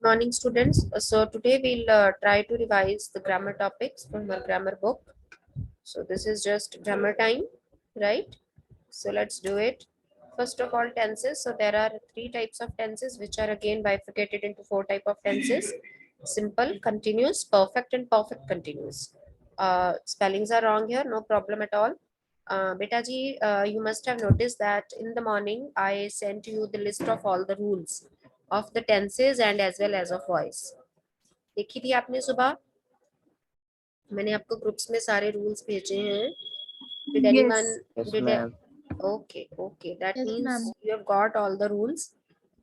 Morning, students. So today we'll try to revise the grammar topics from our grammar book. So this is just grammar time, right? So let's do it. First of all, tenses. So there are three types of tenses, which are again bifurcated into four type of tenses: simple, continuous, perfect, and perfect continuous. Spellings are wrong here, no problem at all. Beta ji, you must have noticed that in the morning I sent you the list of all the rules of the tenses and as well as of voice. देखी थी आपने सुबह? मैंने आपको groups में सारे rules भेजे हैं. Did anyone Yes, did it? ma'am. Okay, that Yes, means ma'am. you have got all the rules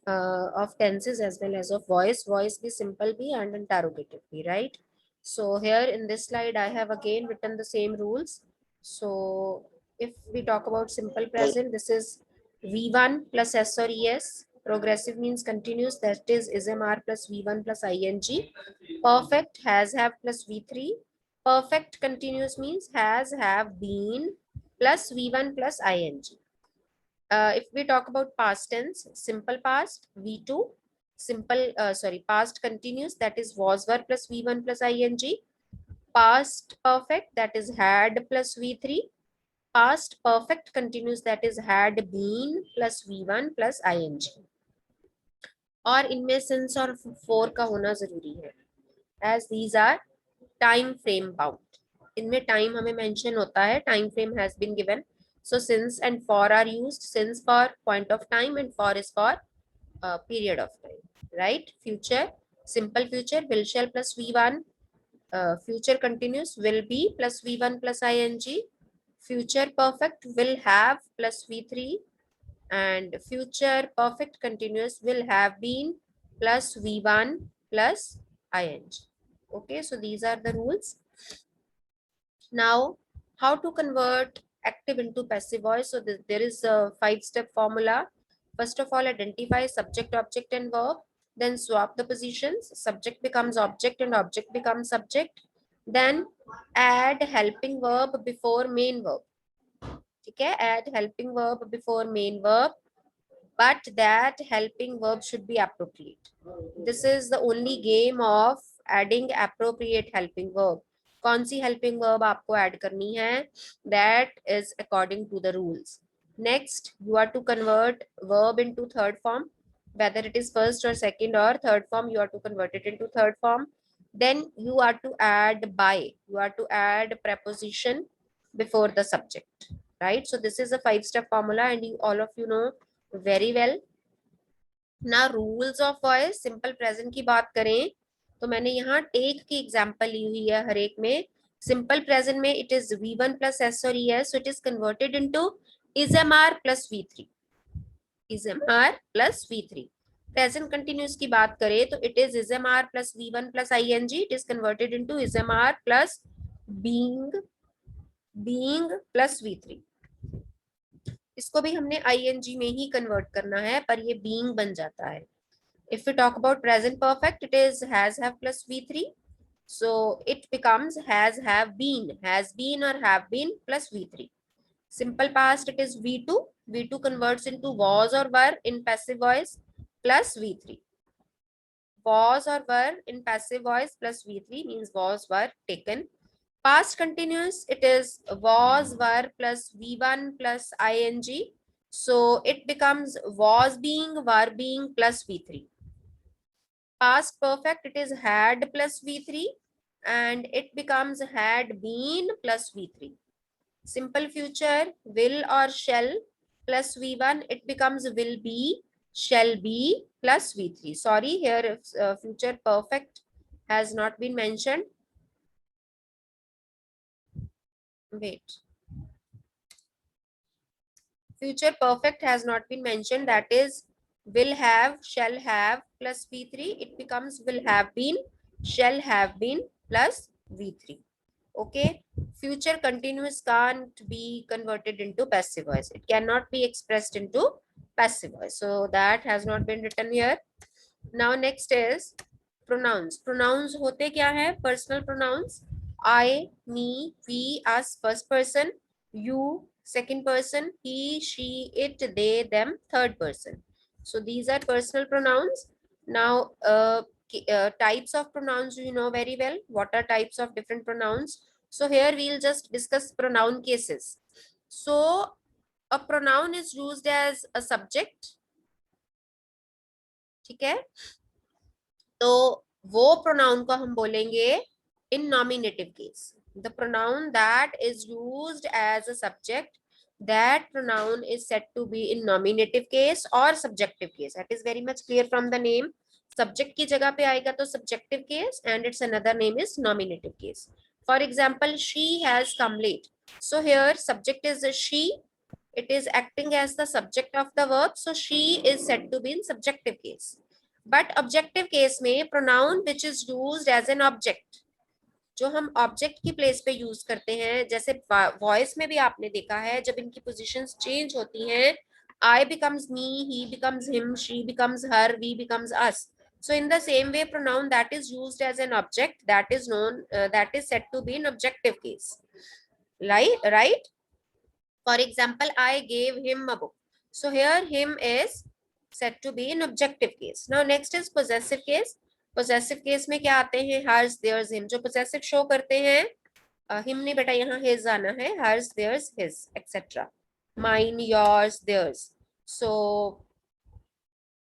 of tenses as well as of voice be, simple be, and interrogative be, right? So here in this slide I have again written the same rules. So if we talk about simple present, this is v1 plus s or es. Progressive means continuous, that is mr plus v1 plus ing. Perfect, has, have plus v3. Perfect continuous means has, have, been plus v1 plus ing. If we talk about past tense, simple past v2, past continuous, that is was, were plus v1 plus ing. Past perfect, that is had plus v3. Past perfect continuous, that is had been plus v1 plus ing. और इनमें since और four का होना जरूरी है, as these are time frame bound. इनमें time हमें mention होता है, time frame has been given. So since and for are used. Since for point of time and for is for period of time, right? Future, simple future, will, shall plus v1. Future continuous, will be plus v1 plus ing. Future perfect, will have plus v3. And future perfect continuous, will have been plus v1 plus ing. Okay, so these are the rules. Now, how to convert active into passive voice? So there is a 5-step formula. First of all, identify subject, object, and verb. Then swap the positions. Subject becomes object and object becomes subject. Then add helping verb before main verb. Okay, add helping verb before main verb, but that helping verb should be appropriate. This is the only game of adding appropriate helping verb. कौन सी helping verb आपको add करनी है? That is according to the rules. Next, you are to convert verb into third form. Whether it is first or second or third form, you are to convert it into third form. Then you are to add by. You are to add preposition before the subject. Right? So this is a 5-step formula, and all of you know very well. ना rules of voice, simple present की बात करें तो मैंने यहाँ take की example ली हुई है हर एक में. सिंपल प्रेजेंट में it is v1 plus s और es, so it is converted into is mr plus v3. is mr plus v3. Present continuous की बात करें तो it is mr plus v1 plus ing. It is converted into mr plus being plus v3. इसको भी हमने ing में ही convert करना है, पर ये being बन जाता है. If we talk about present perfect, it is has, have plus v3. So it becomes has, have, been or have been plus v3. Simple past, it is v2. v2 converts into was or were in passive voice plus v3. Was or were in passive voice plus v3 means was, were taken. Past continuous, it is was, were plus v1 plus ing. So it becomes was being, were being plus v3. Past perfect, it is had plus v3 and it becomes had been plus v3. Simple future, will or shall plus v1, it becomes will be, shall be plus v3. Sorry, here future perfect has not been mentioned. Wait. Future perfect has not been mentioned, that is will have, shall have plus v3. It becomes will have been, shall have been plus v3. Okay, future continuous can't be converted into passive voice. It cannot be expressed into passive voice, so that has not been written here. Now next is pronouns. Pronouns होते क्या है? Personal pronouns. I, me, we, us, first person. You, second person. He, she, it, they, them, third person. So these are personal pronouns. Now types of pronouns you know very well. What are types of different pronouns? So here we'll just discuss pronoun cases. So a pronoun is used as a subject, ठीक है, तो वो pronoun को हम बोलेंगे in nominative case. The pronoun that is used as a subject, that pronoun is said to be in nominative case or subjective case. That is very much clear from the name. Subject की जगह पे आएगा तो subjective case and its another name is nominative case. For example, she has come late. So here subject is she. It is acting as the subject of the verb. So she is said to be in subjective case. But objective case में pronoun which is used as an object, जो हम object की place पे use करते हैं, जैसे voice में भी आपने देखा है जब इनकी पोजीशंस चेंज होती हैं, I becomes me, he becomes him, she becomes her, we becomes us. So in the same way, pronoun that is used as an object, that is known, that is said to be an objective case. Right? For example, I gave him a book. So here him is said to be an objective case. Now next is possessive case. Possessive case में क्या आते हैं? Hers, theirs, him. जो possessive show करते हैं, him नहीं बेटा, यहाँ his आना है. Hers, theirs, his, etc. Mine, yours, theirs. So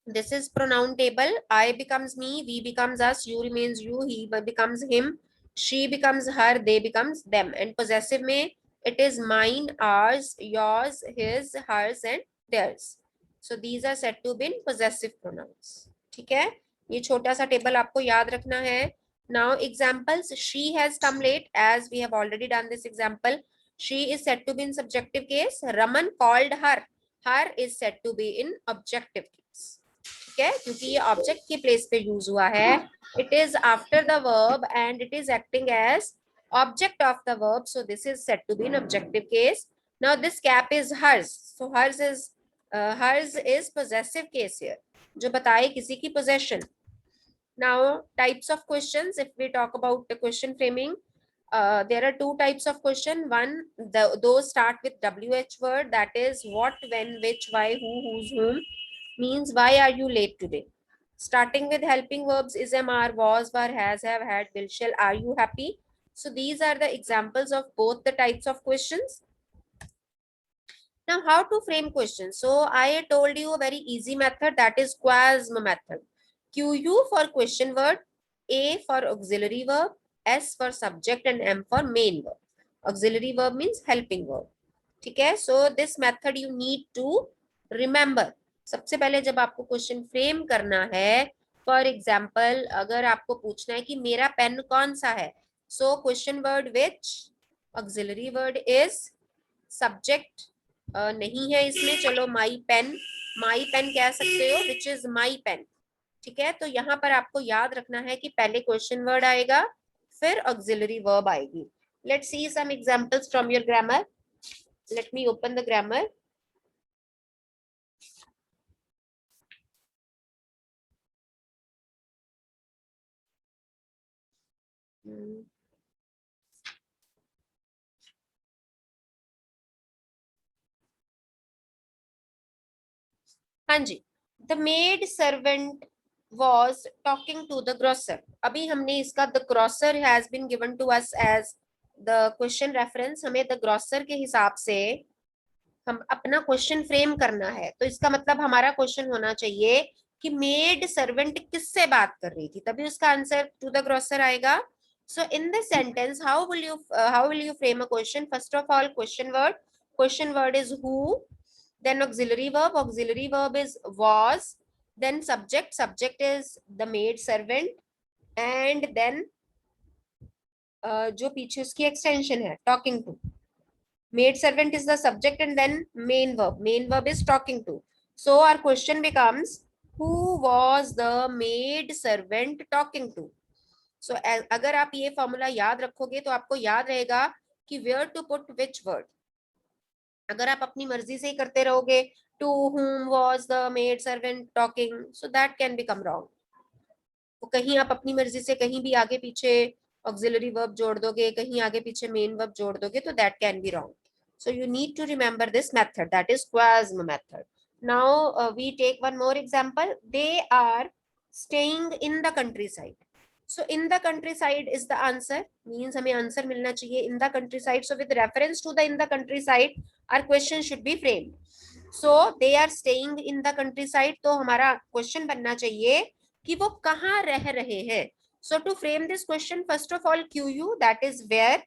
this is pronoun table. I becomes me, we becomes us, you remains you, he becomes him, she becomes her, they becomes them. And possessive में it is mine, ours, yours, his, hers and theirs. So these are said to be in possessive pronouns. ठीक है, ये छोटा सा table आपको याद रखना है. Now examples, she has come late, as we have already done this example. She is said to be in subjective case. Raman called her. Her is said to be in objective case. ठीक है, क्योंकि ये object की place पे use हुआ है. It is after the verb and it is acting as object of the verb, so this is said to be an objective case. Now this cap is hers, so hers is possessive case here, जो बताए किसी की possession. Now types of questions, if we talk about the question framing, there are two types of question. One, those start with WH word, that is what, when, which, why, who, whose, whom. Means why are you late today? Starting with helping verbs is, am, are, was, were, has, have, had, will, shall. Are you happy? So these are the examples of both the types of questions. Now how to frame questions? So I told you a very easy method, that is QASM method. QU for question word, A for auxiliary verb, S for subject and M for main verb. Auxiliary verb means helping verb. ठीक है, so this method you need to remember. सबसे पहले जब आपको question frame करना है, for example अगर आपको पूछना है कि मेरा पेन कौन सा है, so question word which, auxiliary word is, subject नहीं है इसमें, चलो माई पेन कह सकते हो, विच इज माई पेन. ठीक है, तो यहाँ पर आपको याद रखना है कि पहले क्वेश्चन वर्ड आएगा, फिर ऑक्सिलरी वर्ब आएगी. Let's see some examples from your grammar. Let me open the grammar. हाँ जी, the maid servant was talking to the grocer. अभी हमने इसका the grocer has been given to us as the question reference. हमें the grocer के हिसाब से हम अपना क्वेश्चन फ्रेम करना है, तो इसका मतलब हमारा क्वेश्चन होना चाहिए कि मेड सर्वेंट किससे बात कर रही थी, तभी उसका आंसर टू द ग्रोसर आएगा. So in this sentence, how will you frame a question? First of all, question word is who, then auxiliary verb is was, then subject is the maid servant, and then जो पीछे उसकी extension है talking to. Maid servant is the subject and then main verb is talking to. So our question becomes, who was the maid servant talking to? So अगर आप ये formula याद रखोगे तो आपको याद रहेगा कि where to put which word. अगर आप अपनी मर्जी से ही करते रहोगे, to whom was the maid servant talking, so that can become wrong. तो कहीं आप अपनी मर्जी से कहीं भी आगे पीछे auxiliary verb जोड़ दोगे, कहीं आगे पीछे main verb जोड़ दोगे, तो that can be wrong. So you need to remember this method, that is QASM method. Now we take one more example. They are staying in the countryside. So in the countryside is the answer, means हमें answer मिलना चाहिए in the countryside. So with reference to the in the countryside, our question should be framed. So they are staying in the countryside. तो हमारा question बनना चाहिए कि वो कहाँ रह रहे हैं. So to frame this question, first of all QU, that is where,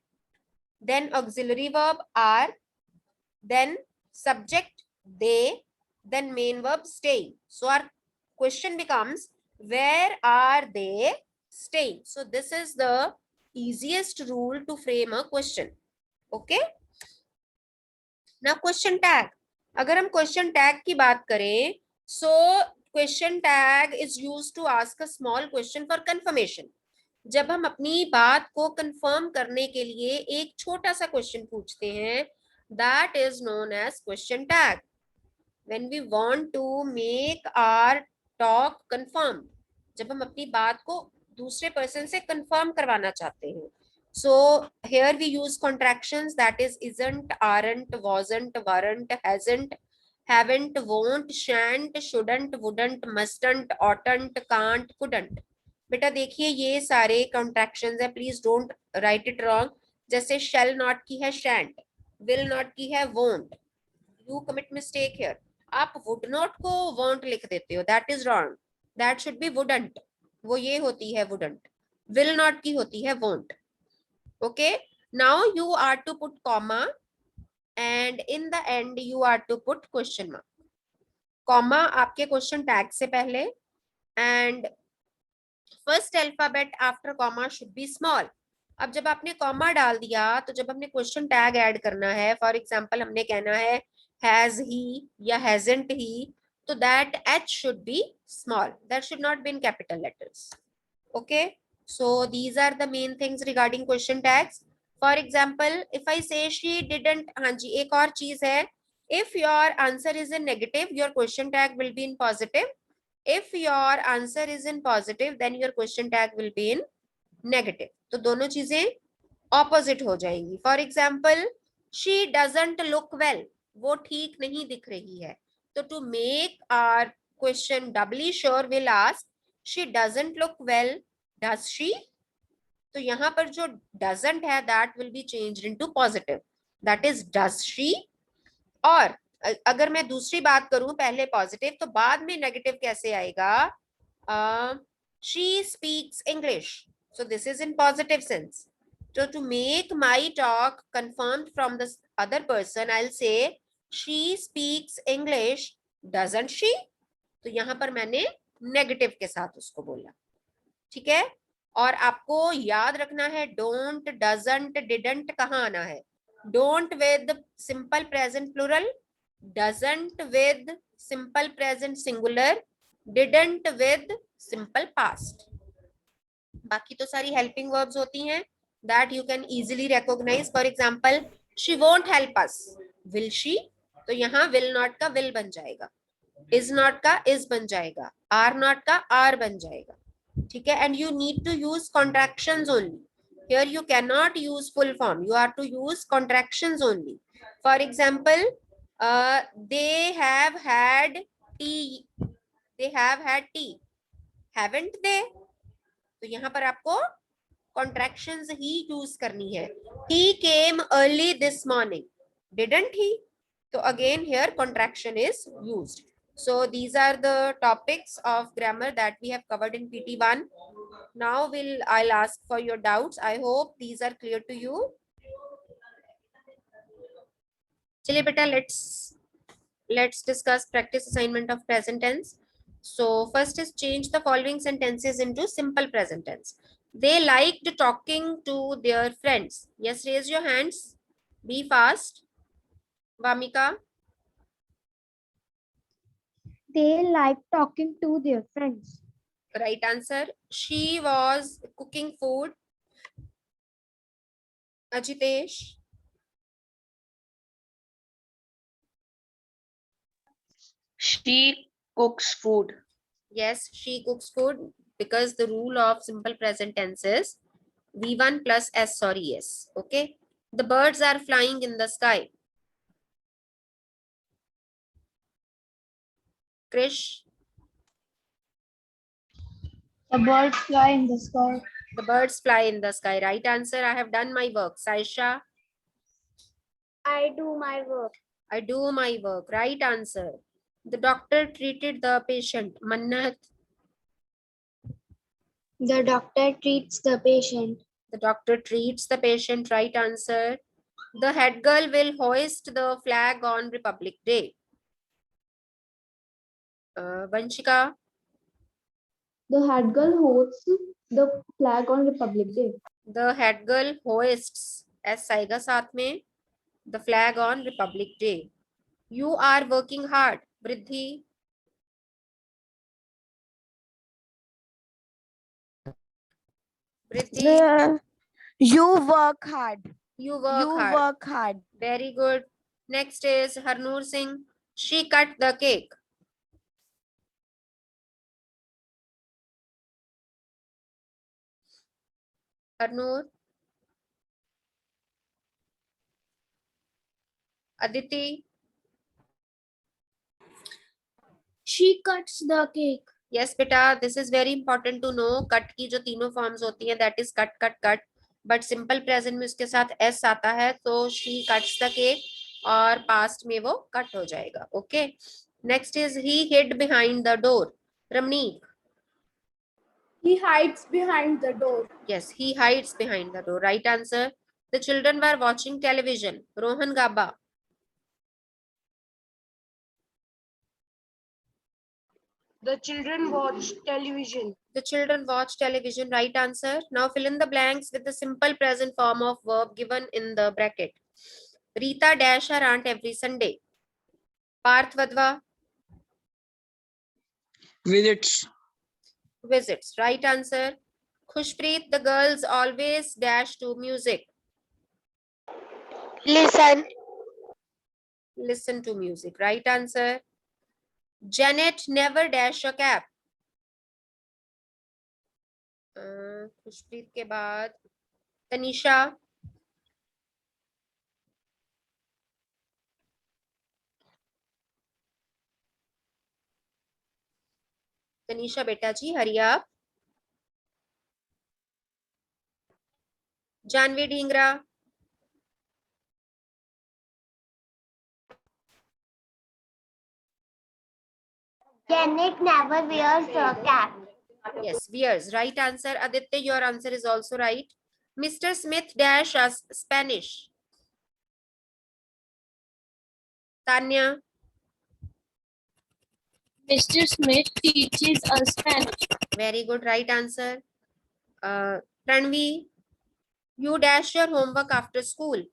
then auxiliary verb are, then subject they, then main verb staying. So our question becomes, where are they staying? So this is the easiest rule to frame a question. Okay. Now question tag. अगर हम question tag की बात करें, so question tag is used to ask a small question for confirmation. जब हम अपनी बात को कंफर्म करने के लिए एक छोटा सा क्वेश्चन पूछते हैं, that is known as question tag. When we want to make our talk confirmed, जब हम अपनी बात को दूसरे पर्सन से कंफर्म करवाना चाहते हैं. So here we use contractions, that is isn't, aren't, wasn't, weren't, hasn't, haven't, won't, shan't, shouldn't, wouldn't, mustn't, oughtn't, can't, couldn't. बेटा देखिए ये सारे कॉन्ट्रैक्शंस है, please don't write it wrong. जैसे shall not की है shan't, will not की है won't. You commit mistake here. आप would not को won't लिख देते हो, that is wrong. That should be wouldn't. वो ये होती है wouldn't. Will not की होती है won't. Okay. Now you are to put comma and in the end you are to put question mark. Comma आपके question tag से पहले and first alphabet after comma should be small. अब जब आपने comma डाल दिया तो जब हमने क्वेश्चन टैग ऐड करना है, फॉर एग्जांपल हमने कहना है हैज ही या हैजंट ही, तो that H should be small, that should not be in capital letters. Okay. So these are the main things regarding question tags. For example if I say she didn't, हाँ जी एक और चीज है, if your answer is in negative your question tag will be in positive. If your answer is in positive, then your question tag will be in negative. तो दोनों चीजें opposite हो जाएंगी. For example she doesn't look well, वो ठीक नहीं दिख रही है. तो to make our question doubly sure we'll ask she doesn't look well, does she? तो यहाँ पर जो doesn't है that will be changed into positive, that is does she. और अगर मैं दूसरी बात करूं, पहले पॉजिटिव तो बाद में नेगेटिव कैसे आएगा? She speaks English, so this is in positive sense. So to make my talk confirmed from the other person, I'll say she speaks English, doesn't she? तो यहाँ पर मैंने नेगेटिव के साथ उसको बोला. ठीक है. और आपको याद रखना है डोंट, डजंट, डिडंट कहाँ आना है. Don't with simple present plural, doesn't with simple present singular, didn't with simple past. बाकी तो सारी helping verbs होती हैं that you can easily recognize. For example, she won't help us, will she? तो यहाँ will not का will बन जाएगा, is not का is बन जाएगा, are not का are बन जाएगा. ठीक है. And you need to use contractions only. Here you cannot use full form, you are to use contractions only. For example, they have had tea, they have had tea, haven't they? तो यहाँ पर आपको contractions ही use करनी है. He came early this morning, didn't he? तो again here contraction is used. So these are the topics of grammar that we have covered in PT1. Now I'll ask for your doubts. I hope these are clear to you. चलिए बेटा let's discuss practice assignment of present tense. So first is change the following sentences into simple present tense. They liked talking to their friends. Yes, raise your hands. Be fast. Vamika. They like talking to their friends. Right answer. She was cooking food. Ajitesh. She cooks food. Yes, she cooks food because the rule of simple present tense is V1 plus S, sorry, S. Okay. The birds are flying in the sky. Krish. The birds fly in the sky. The birds fly in the sky. Right answer. I have done my work. Saisha, I do my work. I do my work. Right answer. The doctor treated the patient. Mannat, The doctor treats the patient. the doctor treats the patient. Right answer. The head girl will hoist the flag on Republic Day. Vanshika, The head girl hosts the flag on Republic Day. the head girl hoists as आएगा साथ में the flag on Republic Day. You are working hard. Vriddhi, Vriddhi, You work hard. you work hard. Very good. Next is Harnoor Singh. She cut the cake. Harnoor. Aditi. She cuts the cake. Yes, beta. This is very important to know. Cut की जो तीनों forms होती हैं, that is cut, cut, cut. But simple present में उसके साथ s आता है, तो she cuts the cake और past में वो cut हो जाएगा. Okay. Next is he hid behind the door. Ramneek. He hides behind the door. Yes, he hides behind the door. Right answer. The children were watching television. Rohan Gaba. The children watch television. The children watch television. Right answer. Now fill in the blanks with the simple present form of verb given in the bracket. Rita dash her aunt every Sunday. Parth Vadva. Visits. Visits. Right answer. Khushpreet, the girls always dash to music. Listen. Listen to music. Right answer. Janet never dash a cab. Khushpreet के बाद तनीषा. तनीषा बेटा जी हरी आप. Janvi Dhingra. Janet never wears a cap. Yes, wears. Right answer. Aditya, your answer is also right. Mr. Smith dash us Spanish. Tanya. Mr. Smith teaches us Spanish. Very good. Right answer. Pranvi, you dash your homework after school.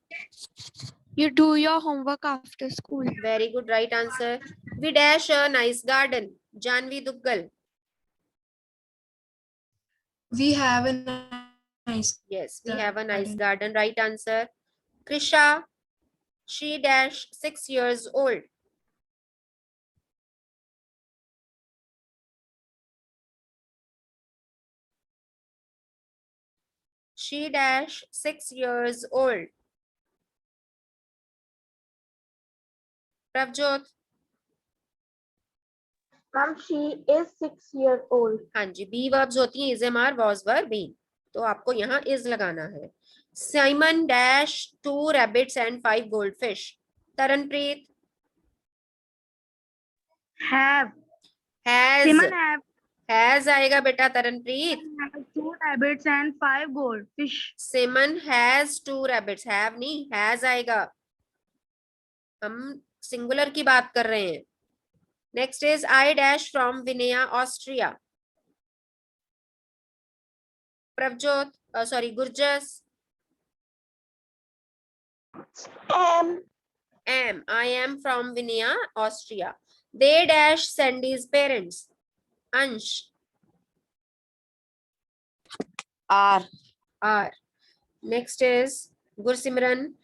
You do your homework after school. Very good. Right answer. We dash a nice garden. Janvi Duggal. We have a nice. Yes, we have a nice garden. Right answer. Krisha, she dash 6 years old. She dash 6 years old. Pravjot. Mom, she is 6 years old. हाँ जी, B verbs होती हैं, is MR, was were, being. तो आपको यहाँ is लगाना है. Simon dash 2 rabbits and 5 goldfish. Taranpreet. Have. Has. Simon have Has आएगा बेटा Taranpreet. 2 rabbits and 5 goldfish. Simon has 2 rabbits. Have नहीं, has आएगा. हम सिंगुलर की बात कर रहे हैं. Next is I dash from Vinaya, Austria. Pravjot, sorry, Gurjas. Am. I am from Vinaya, Austria. They dash Sandy's parents. Ansh. Are. Next is Gursimran.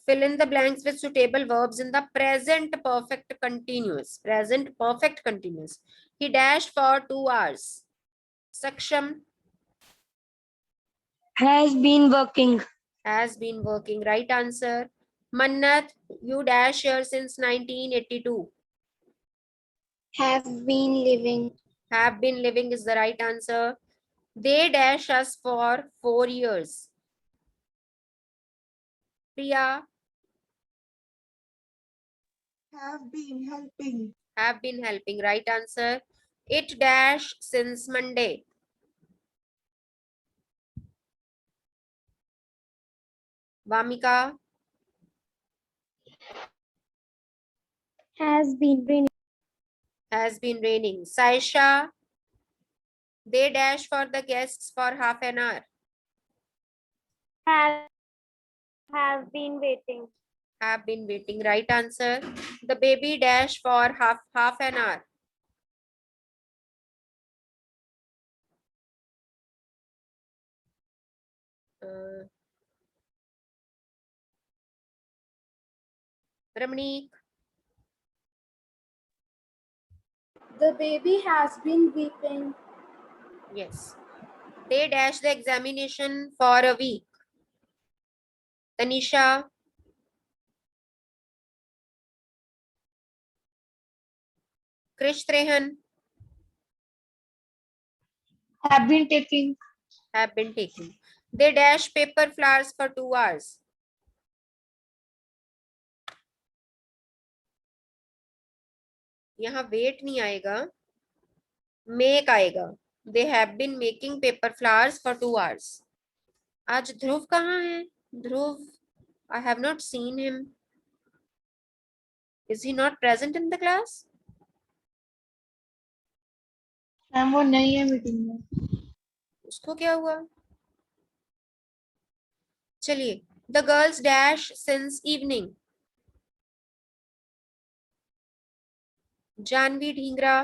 Fill in the blanks with suitable verbs in the present perfect continuous. Present perfect continuous. He dashed for 2 hours. Saksham. Has been working. Has been working. Right answer. Mannat, you dash here since 1982. Have been living. Have been living is the right answer. They dash us for 4 years. Priya, Have been helping. have been helping. Right answer. It dash since Monday. Vamika, Has been raining. has been raining. Saisha, they dash for the guests for half an hour. Have been waiting. Have been waiting. Right answer. The baby dash for half an hour. Ramneek, The baby has been weeping. yes. They dash the examination for a week. Tanisha, Krish Trehan, Have been taking. have been taken. They dash paper flowers for 2 hours. यहाँ wait नहीं आएगा, make आएगा. They have been making paper flowers for 2 hours. आज ध्रुव कहाँ है? ध्रुव, I have not seen him. Is he not present in the class? Ma'am वो नहीं है मीटिंग में. उसको क्या हुआ? चलिए. The girls dash since evening. Janvi Dhingra,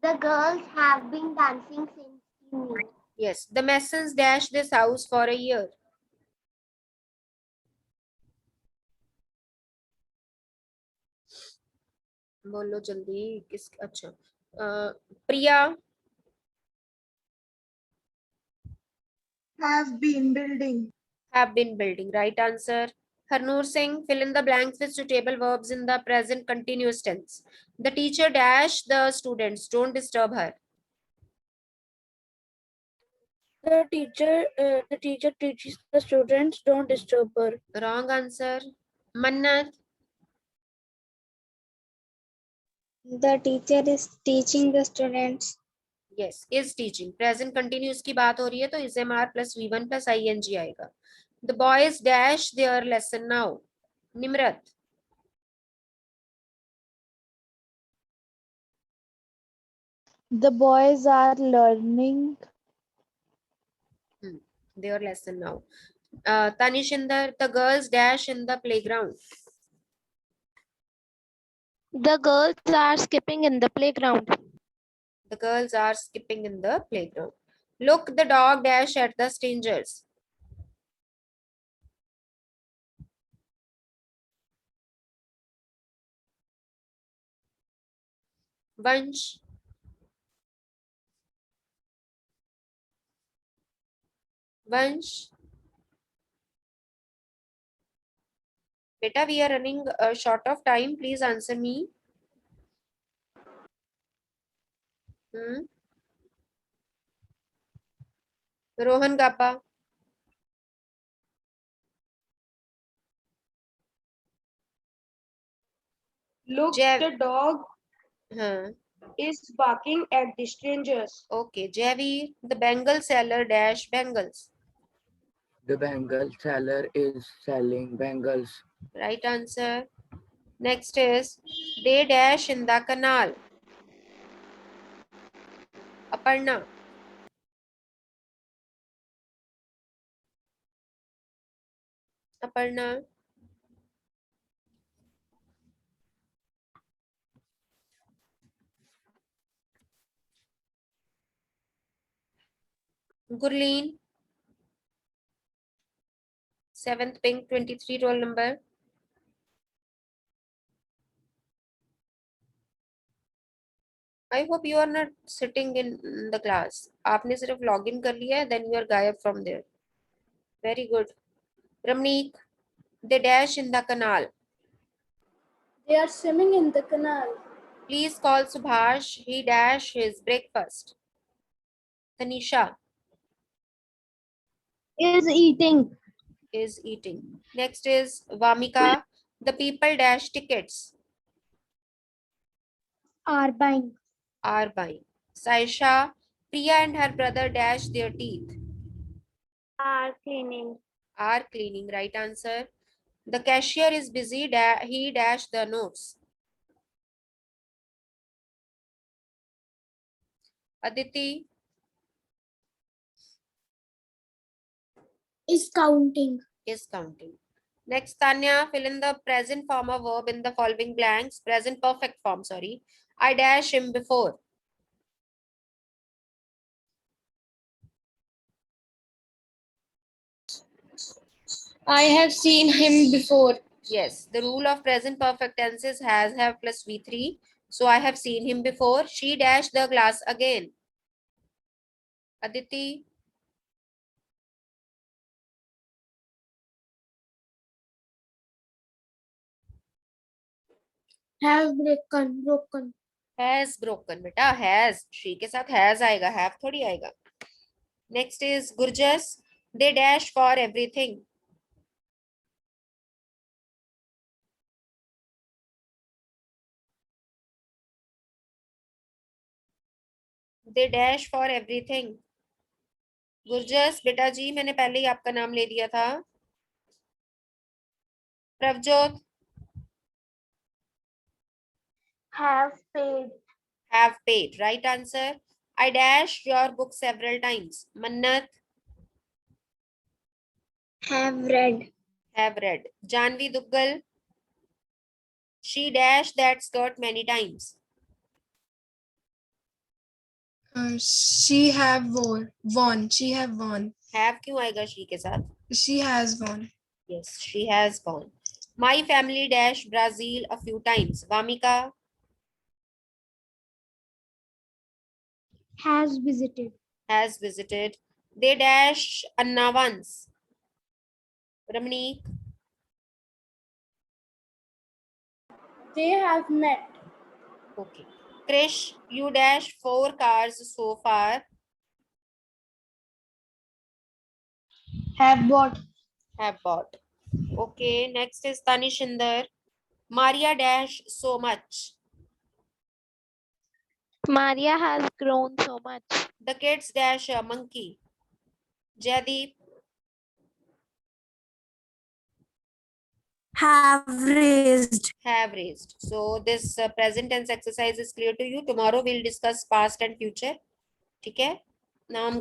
The girls have been dancing since evening. yes. The Masons dash this house for a year. बोलो जल्दी. किस अच्छा प्रिया, Have been building. have been building. Right answer. Harnoor Singh, fill in the blanks with suitable verbs in the present continuous tense. The teacher dash the students. Don't disturb her. The teacher teaches the students. Don't disturb her. Wrong answer. Mannat, The teacher is teaching the students. yes, is teaching. Present continuous की बात हो रही है तो is MR plus V1 plus ING आएगा. The boys dash their lesson now. Nimrat, The boys are learning. their lesson now. Tanishinder, the girls dash in the playground. The girls are skipping in the playground. The girls are skipping in the playground. Look, the dog dash at the strangers. Vansh, Vansh. Beta, we are running short of time. Please answer me. Rohan Gappa. Look, Jev. the dog Huh. is barking at the strangers. Okay, Javi, the Bengal seller dash bangles. The Bengal seller is selling bangles. Right answer. Next is they dash in the canal. Aparna. Aparna. Gurleen. 7th pink 23 roll number. I hope you are not sitting in the class. आपने सिर्फ login कर लिया है, then you are गायब from there. Very good. Ramneek, they dash in the canal. They are swimming in the canal. Please call Subhash. He dash his breakfast. Tanisha Is eating. is eating. Next is Vamika. The people dash tickets. Are buying. Are buying. Saisha. Priya and her brother dash their teeth. Are cleaning. Are cleaning. Right answer. The cashier is busy. He dash the notes. Aditi Is counting. is counting. Next, Tanya, fill in the present form of verb in the following blanks. Present perfect form, sorry. I dash him before. I have seen him before. Yes, the rule of present perfect tenses has have plus V3. So I have seen him before. She dashed the glass again. Aditi, Have broken. has broken. बेटा has. she के साथ has आएगा. have थोड़ी आएगा. Next is Gurjas. They dash for everything. They dash for everything. गुरजस बेटा जी मैंने पहले ही आपका नाम ले दिया था. Prabhjot Have paid. have paid. Right answer. I dashed your book several times. Mannat Have read. have read. Janvi Duggal. She dashed that skirt many times. She have won. She have won. Have क्यों आएगा she के साथ? She has won. Yes, she has gone. My family dashed Brazil a few times. Vamika Has visited. has visited. They dash Anna once. Ramani They have met. okay. Krish, you dash 4 cars so far. Have bought. Have bought. Okay, next is Tanishinder. Maria dash so much. Maria has grown so much. The kids dash a monkey. Jaideep Have raised. have raised. So this present tense exercise is clear to you. Tomorrow we'll discuss past and future. ठीक है? Now I'm